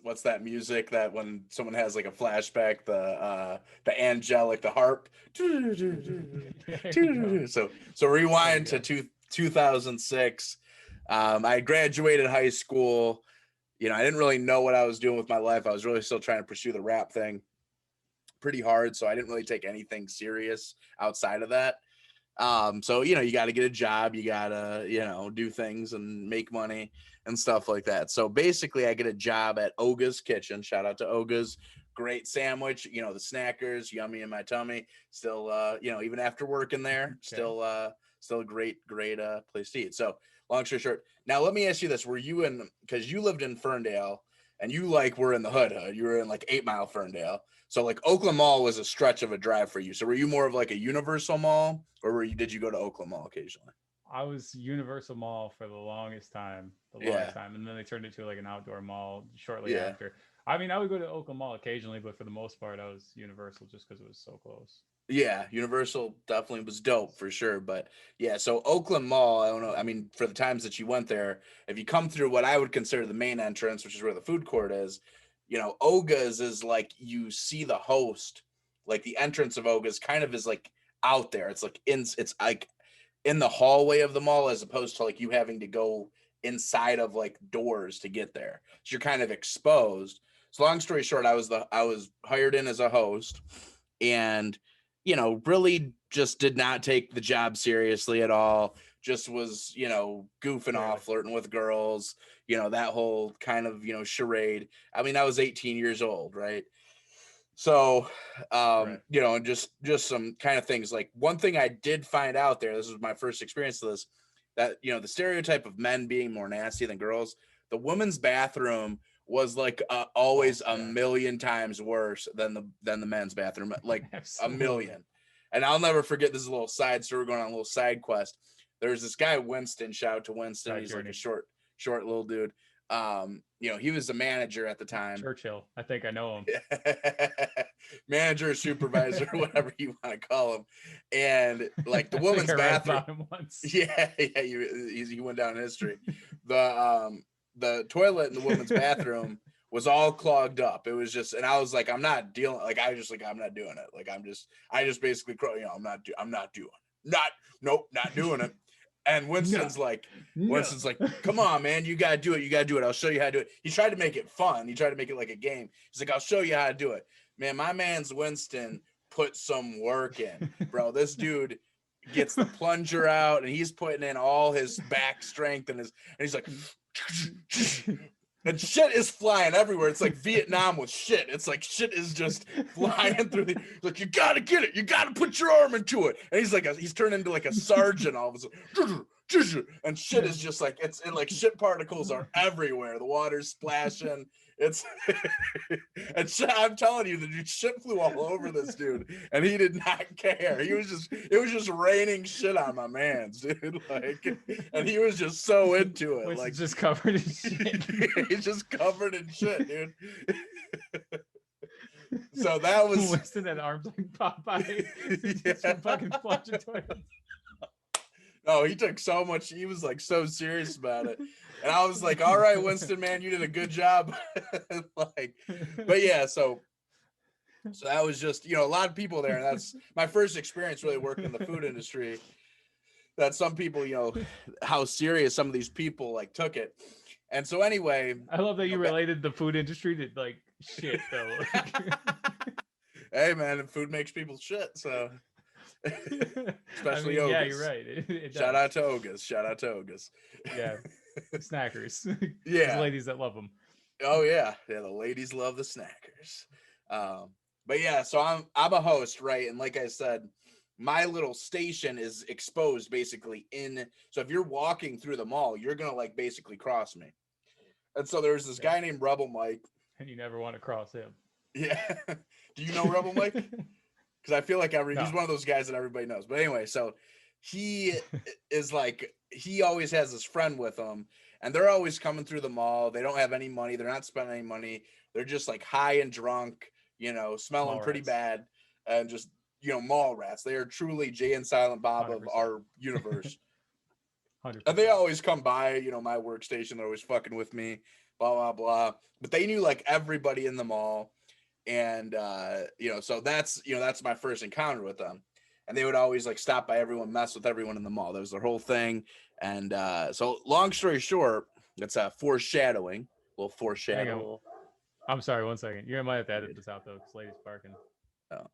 what's that music that when someone has like a flashback, the angelic, the harp. There you go. So There you rewind to go. 2006. I graduated high school. I didn't really know what I was doing with my life. I was really still trying to pursue the rap thing pretty hard, so I didn't really take anything serious outside of that. So you got to get a job, you gotta do things and make money and stuff like that. So basically, I get a job at Oga's Kitchen. Shout out to Oga's, great sandwich. The snackers, yummy in my tummy. Still, even after working there, Okay. still a great place to eat. So long story short, now let me ask you this: were you in because you lived in Ferndale? And you were in the hood. You were in like 8 Mile Ferndale. So like Oakland Mall was a stretch of a drive for you. So were you more of like a Universal Mall, or did you go to Oakland Mall occasionally? I was Universal Mall for the longest Yeah, time, and then they turned it to like an outdoor mall shortly yeah, after. I mean, I would go to Oakland Mall occasionally, but for the most part, I was Universal just because it was so close. yeah. Universal definitely was dope for sure. But yeah, so Oakland Mall, I don't know. I mean, for the times that you went there, if you come through what I would consider the main entrance, which is where the food court is, Oga's is like you see the host, like the entrance of Oga's kind of is like out there. It's like in the hallway of the mall as opposed to like you having to go inside of like doors to get there. So you're kind of exposed. So long story short, I was hired in as a host and really just did not take the job seriously at all. Just was, goofing Clearly. off, flirting with girls, that whole kind of, charade. I mean, I was 18 years old, right? So, Right. and just some kind of things. Like one thing I did find out there, this was my first experience of this, that the stereotype of men being more nasty than girls, the women's bathroom was like Oh always a yeah. million times worse than the men's bathroom, like a Absolutely. million. And I'll never forget, this is a little side story, going on a little side quest. There's this guy Winston, shout out to Winston. Side He's like a journey. short little dude. He was a manager at the time. Churchill. I think I know him. Manager, supervisor, whatever you want to call him. And like the I think woman's I read bathroom, about him once. yeah, he went down in history. The toilet in the woman's bathroom was all clogged up. It was just, and I was like, I'm not dealing. Like I was just like, I'm not doing it. Like I just basically, I'm not doing, not, nope, not doing it. And No. No. Winston's like, come on, man, you gotta do it. You gotta do it. I'll show you how to do it. He tried to make it fun. He tried to make it like a game. He's like, I'll show you how to do it. Man, my man's Winston put some work in, bro. This dude gets the plunger out and he's putting in all his back strength and he's like, and shit is flying everywhere. It's like Vietnam with shit. It's like shit is just flying through the. Like you gotta get it. You gotta put your arm into it. And he's turned into like a sergeant all of a sudden. And shit is just like it's and like shit particles are everywhere. The water's splashing. It's and shit, I'm telling you, the dude shit flew all over this dude, and he did not care. It was just raining shit on my man's dude. Like, and he was just so into it. Winston's Like just covered in shit. he's just covered in shit, dude. So that was Winston had arms like Popeye. Just yeah. fucking plunging towards. No, he took so much. He was like so serious about it, and I was like, "All right, Winston, man, you did a good job." Like, but yeah, so that was just a lot of people there, and that's my first experience really working in the food industry. That some people, how serious some of these people like took it, and so anyway, I love that you related the food industry to like shit though. hey man, food makes people shit, so especially I mean, yeah, Ogas. you're right. It Shout does. out to Ogas. Shout out to Ogas. Yeah, snackers. There's Yeah. ladies that love them. Oh yeah, yeah. The ladies love the snackers. Um, but yeah, so I'm a host, right? And like I said, my little station is exposed basically in. So if you're walking through the mall, you're gonna like basically cross me. And so there's this Yeah. guy named Rebel Mike. And you never want to cross him. Yeah. Do you know Rebel Mike? Because I feel like he's No. one of those guys that everybody knows. But anyway, so he is like he always has his friend with him, and they're always coming through the mall. They don't have any money. They're not spending any money. They're just like high and drunk, smelling Mall pretty rats. bad, and just mall rats. They are truly Jay and Silent Bob of 100%. our universe. 100%. And they always come by, my workstation. They're always fucking with me. blah, blah, blah. But they knew like everybody in the mall. And, so that's my first encounter with them. And they would always like stop by everyone, mess with everyone in the mall. That was their whole thing. And so long story short, it's a foreshadowing. A little foreshadow. I'm sorry, 1 second. You might have to edit this out though, because lady's barking. Oh.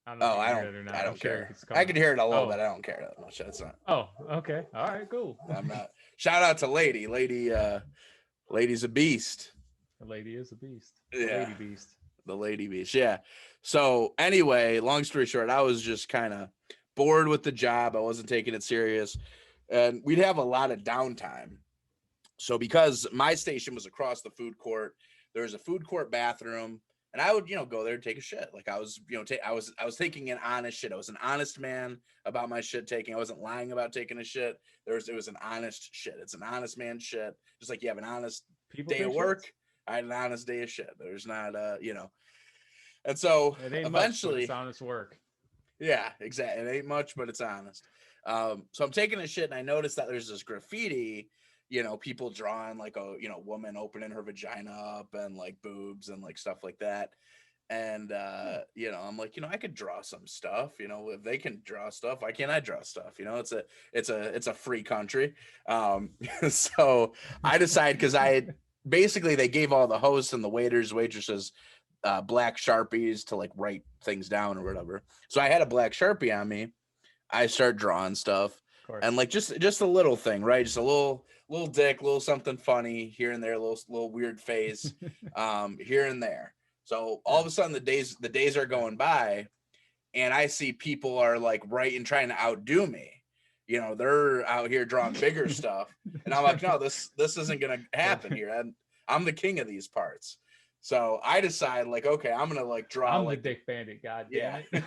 I don't know if you I can don't. hear it or not. I I'm don't sure care. it's coming. I can hear it a little Oh. bit. I don't care that much. That's not. Oh, okay. All right, cool. I'm not. Shout out to Lady. Lady's a beast. The lady is a beast. Yeah. The lady beast. The lady beast. Yeah. So anyway, long story short, I was just kind of bored with the job. I wasn't taking it serious, and we'd have a lot of downtime. So because my station was across the food court, there was a food court bathroom. And I would, go there and take a shit. Like I was, I was taking an honest shit. I was an honest man about my shit taking. I wasn't lying about taking a shit. It was an honest shit. It's an honest man shit. Just like you have an honest day of work. Shits. I had an honest day of shit. There's not, And so it ain't eventually, much, it's honest work. Yeah, exactly. It ain't much, but it's honest. So I'm taking a shit, and I noticed that there's this graffiti. People drawing like a, woman opening her vagina up and like boobs and like stuff like that. And, I'm like, I could draw some stuff, if they can draw stuff, why can't I draw stuff? It's a free country. So I decided, cause basically they gave all the hosts and the waitresses, black Sharpies to like write things down or whatever. So I had a black Sharpie on me. I start drawing stuff. And like just a little thing, right? Just a little dick, little something funny here and there, little weird face, here and there. So all of a sudden the days are going by, and I see people are like writing, trying to outdo me. They're out here drawing bigger stuff, and I'm like, no, this isn't gonna happen here. I'm the king of these parts. So I decide, like, okay, I'm gonna like draw. I'm like the dick bandit. God damn it.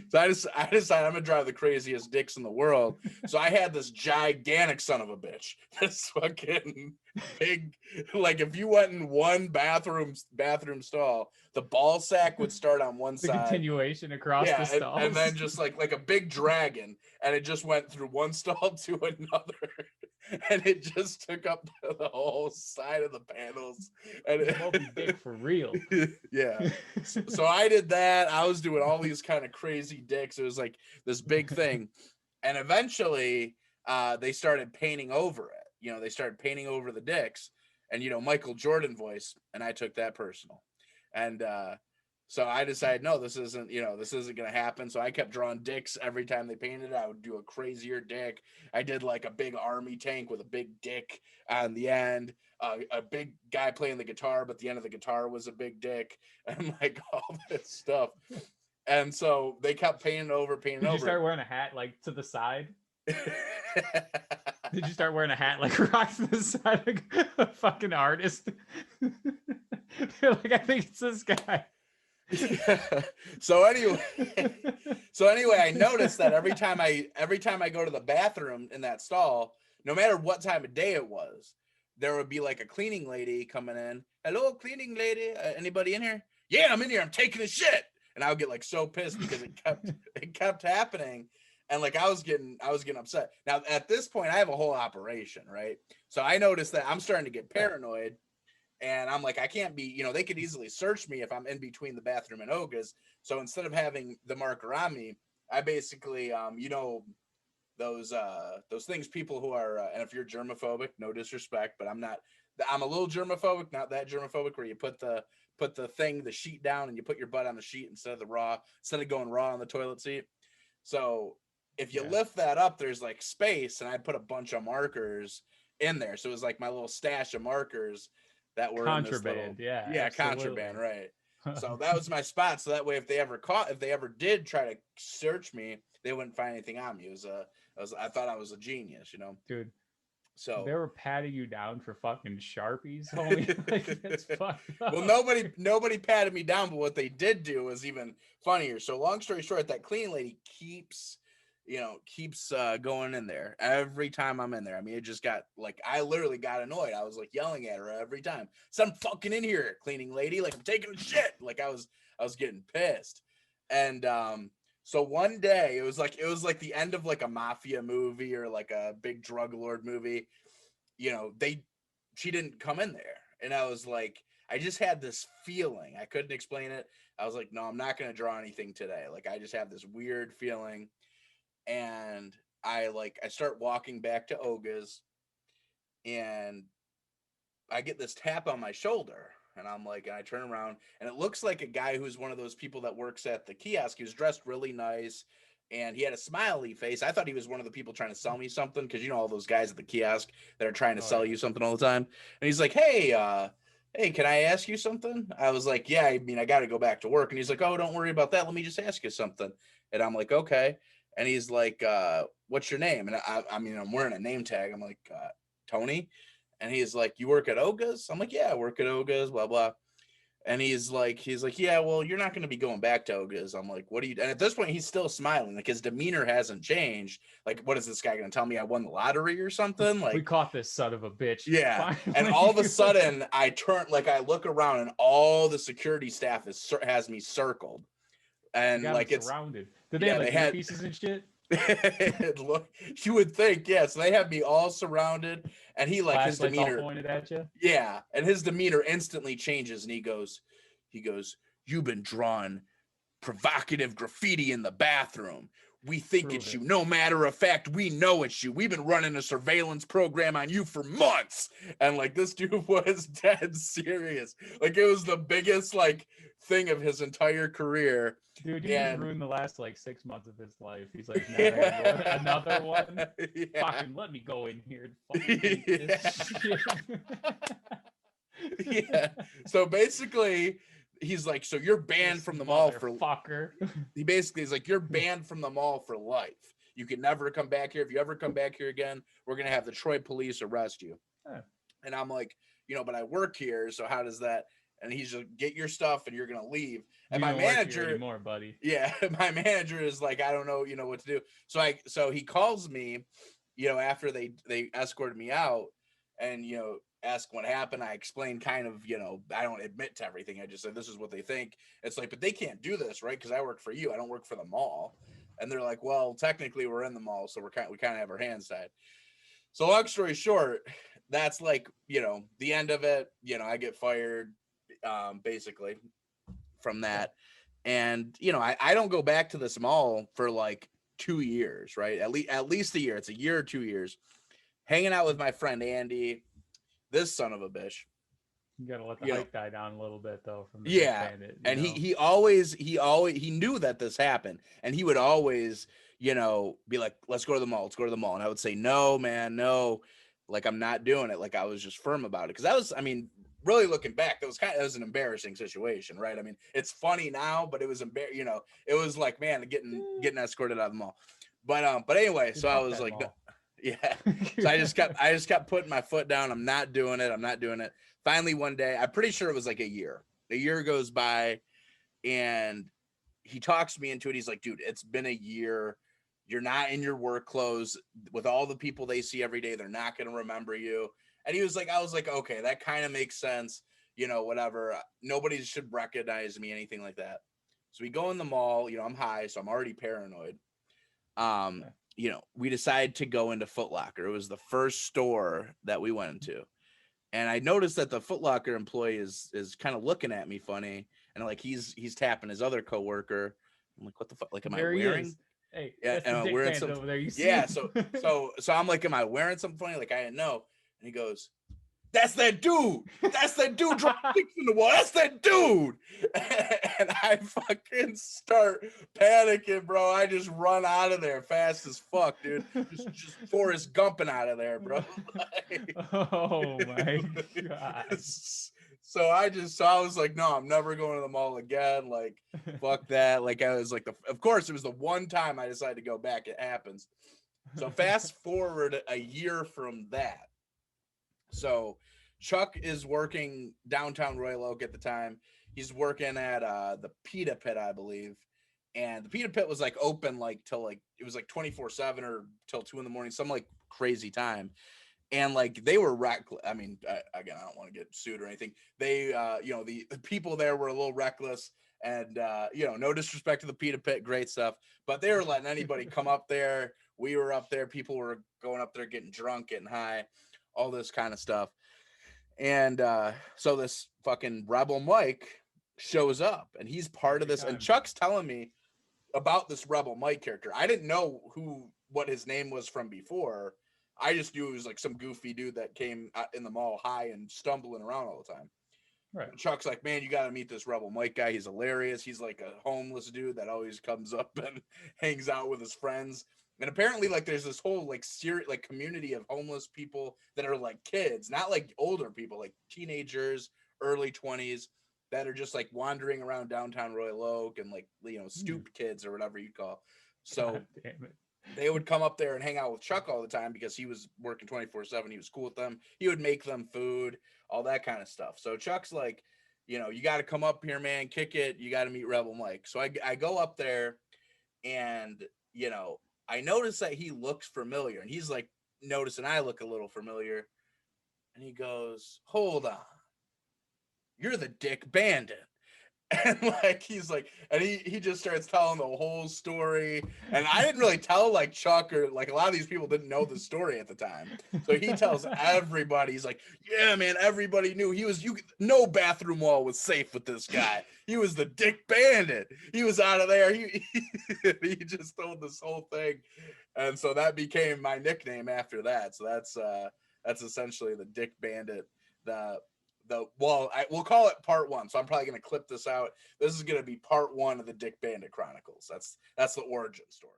So I decide I'm gonna draw the craziest dicks in the world. So I had this gigantic son of a bitch. This fucking big, like if you went in one bathroom stall, the ball sack would start on one side. Continuation across the stalls. And then just like a big dragon, and it just went through one stall to another. And it just took up the whole side of the panels. And Moby Dick for real. Yeah. So I did that. I was doing all these kind of crazy dicks. It was like this big thing. And eventually they started painting over it. They started painting over the dicks. And, Michael Jordan voice. And I took that personal. And so I decided, no, this isn't going to happen. So I kept drawing dicks every time they painted it. I would do a crazier dick. I did like a big army tank with a big dick on the end, a big guy playing the guitar, but the end of the guitar was a big dick, and like all this stuff. And so they kept painting over. Did you start wearing a hat like to the side? Did you start wearing a hat like rocks to the side like a fucking artist? Like, I think it's this guy. Yeah. So anyway, I noticed that every time I go to the bathroom in that stall, no matter what time of day it was, there would be like a cleaning lady coming in. Hello, cleaning lady. Anybody in here? Yeah, I'm in here. I'm taking a shit. And I would get like so pissed because it kept happening. And like I was getting upset. Now at this point, I have a whole operation, right? So I noticed that I'm starting to get paranoid. And I'm like, I can't be, they could easily search me if I'm in between the bathroom and Oga's. So instead of having the marker on me, I basically, those things people who are, and if you're germophobic, no disrespect, but I'm a little germophobic, not that germophobic where you put the sheet down and you put your butt on the sheet instead of going raw on the toilet seat. So if you lift that up, there's like space, and I put a bunch of markers in there. So it was like my little stash of markers that were contraband. Contraband, right? So that was my spot. So that way, if they ever did try to search me, they wouldn't find anything on me. I thought I was a genius, dude. So they were patting you down for fucking Sharpies, homie. Like, that's fucked up. Well, nobody patted me down, but what they did do was even funnier. So long story short, that cleaning lady keeps going in there every time I'm in there. I mean, it just got like, I literally got annoyed. I was like yelling at her every time. So I'm fucking in here, cleaning lady. Like I'm taking a shit. Like I was getting pissed. And, so one day it was like the end of like a mafia movie or like a big drug lord movie. She didn't come in there. And I was like, I just had this feeling. I couldn't explain it. I was like, no, I'm not going to draw anything today. Like, I just have this weird feeling. And I start walking back to Oga's, and I get this tap on my shoulder. And I'm like, and I turn around, and it looks like a guy who's one of those people that works at the kiosk. He was dressed really nice, and he had a smiley face. I thought he was one of the people trying to sell me something, because you know all those guys at the kiosk that are trying to sell you something all the time. And he's like, hey, can I ask you something? I was like, yeah, I mean, I got to go back to work. And he's like, oh, don't worry about that. Let me just ask you something. And I'm like, okay. And he's like, what's your name? And I mean, I'm wearing a name tag. I'm like, Tony. And he's like, you work at Oga's? I'm like, yeah, I work at Oga's, blah, blah. And he's like, yeah, well, you're not going to be going back to Oga's. I'm like, what are you? And at this point, he's still smiling. Like, his demeanor hasn't changed. Like, what is this guy going to tell me? I won the lottery or something? Like, we caught this son of a bitch. Yeah. Finally. And all of a sudden, I look around, and all the security staff has me circled. And like, it's surrounded. Did they have like earpieces and shit? Look, you would think, yeah. So they have me all surrounded, and he like his demeanor all pointed at you. Yeah, and his demeanor instantly changes, and he goes, "You've been drawing provocative graffiti in the bathroom. We think it's you. No matter of fact, we know it's you. We've been running a surveillance program on you for months." And like, this dude was dead serious. Like, it was the biggest like thing of his entire career. Dude, you ruined the last like 6 months of his life. He's like, another one. Yeah. Fucking let me go in here and fucking this shit. Yeah. So basically, he's like, so you're banned from the mall for fucker. He basically is like, you're banned from the mall for life. You can never come back here. If you ever come back here again, we're gonna have the Troy police arrest you. Huh. And I'm like, but I work here, so how does that? And he's like, get your stuff and you're gonna leave. And my manager anymore, buddy. Yeah, my manager is like, I don't know, what to do. So he calls me, after they escorted me out, and ask what happened. I explained kind of, I don't admit to everything. I just said, this is what they think. It's like, but they can't do this, right? Because I work for you. I don't work for the mall. And they're like, well, technically we're in the mall, so we kind of have our hands tied. So long story short, that's like, the end of it. I get fired, basically, from that. And I don't go back to this mall for like 2 years, right? At least a year. It's a year or 2 years, hanging out with my friend Andy, this son of a bitch. You gotta let the hype die down a little bit, though. From the Bandit, and he always knew that this happened, and he would always be like, let's go to the mall, and I would say, no, man, no, like, I'm not doing it. Like, I was just firm about it, because really looking back, it was an embarrassing situation, right? I mean, it's funny now, but it was it was like, man, getting escorted out of the mall. But anyway, so I was like, no, yeah. So I just kept putting my foot down. I'm not doing it. Finally, one day, I'm pretty sure it was like a year goes by, and he talks me into it. He's like, dude, it's been a year. You're not in your work clothes with all the people they see every day. They're not going to remember you. And he was like, I was like, okay, that kind of makes sense. Whatever. Nobody should recognize me, anything like that. So we go in the mall, I'm high, so I'm already paranoid. We decided to go into Foot Locker. It was the first store that we went into. And I noticed that the Foot Locker employee is kind of looking at me funny. And like, he's tapping his other coworker. I'm like, what the fuck? Like, am I wearing? Hey, yeah, and I'm wearing some over there. You see? Yeah, so I'm like, am I wearing something funny? Like, I didn't know. And he goes, that's that dude. That's that dude drawing sticks in the wall. That's that dude. And I fucking start panicking, bro. I just run out of there fast as fuck, dude. Just Forrest Gumping out of there, bro. Like, oh my god. So I was like, no, I'm never going to the mall again. Like, fuck that. Like, I was like, of course, it was the one time I decided to go back. It happens. So fast forward a year from that. So Chuck is working downtown Royal Oak at the time. He's working at the Pita Pit, I believe. And the Pita Pit was like open like till like, it was like 24/7 or till 2 a.m, some like crazy time. And like, they were reckless. I mean, again, I don't want to get sued or anything. They, the people there were a little reckless, and no disrespect to the Pita Pit, great stuff, but they were letting anybody come up there. We were up there. People were going up there, getting drunk, getting high, all this kind of stuff. And so this fucking Rebel Mike shows up, and he's part of this. And Chuck's telling me about this Rebel Mike character. I didn't know what his name was from before. I just knew it was like some goofy dude that came out in the mall high and stumbling around all the time. Right. Chuck's like, man, you got to meet this Rebel Mike guy. He's hilarious. He's like a homeless dude that always comes up and hangs out with his friends. And apparently, like, there's this whole like community of homeless people that are like kids, not like older people, like teenagers, early 20s, that are just like wandering around downtown Royal Oak and like, you know, stoop kids or whatever you call. So they would come up there and hang out with Chuck all the time because he was working 24/7. He was cool with them. He would make them food, all that kind of stuff. So Chuck's like, you know, you got to come up here, man, kick it. You got to meet Rebel Mike. So I go up there, and, you know, I notice that he looks familiar, and he's like noticing I look a little familiar. And he goes, hold on. You're the Dick Bandit. And like he's like, and he just starts telling the whole story. And I didn't really tell like Chuck, or like a lot of these people didn't know the story at the time. So he tells everybody, he's like, yeah, man, everybody knew no bathroom wall was safe with this guy. He was the Dick Bandit. He was out of there. He just told this whole thing. And so that became my nickname after that. So that's essentially the Dick Bandit. We'll call it part 1. So I'm probably going to clip this out. This is going to be part 1 of the Dick Bandit Chronicles. That's the origin story.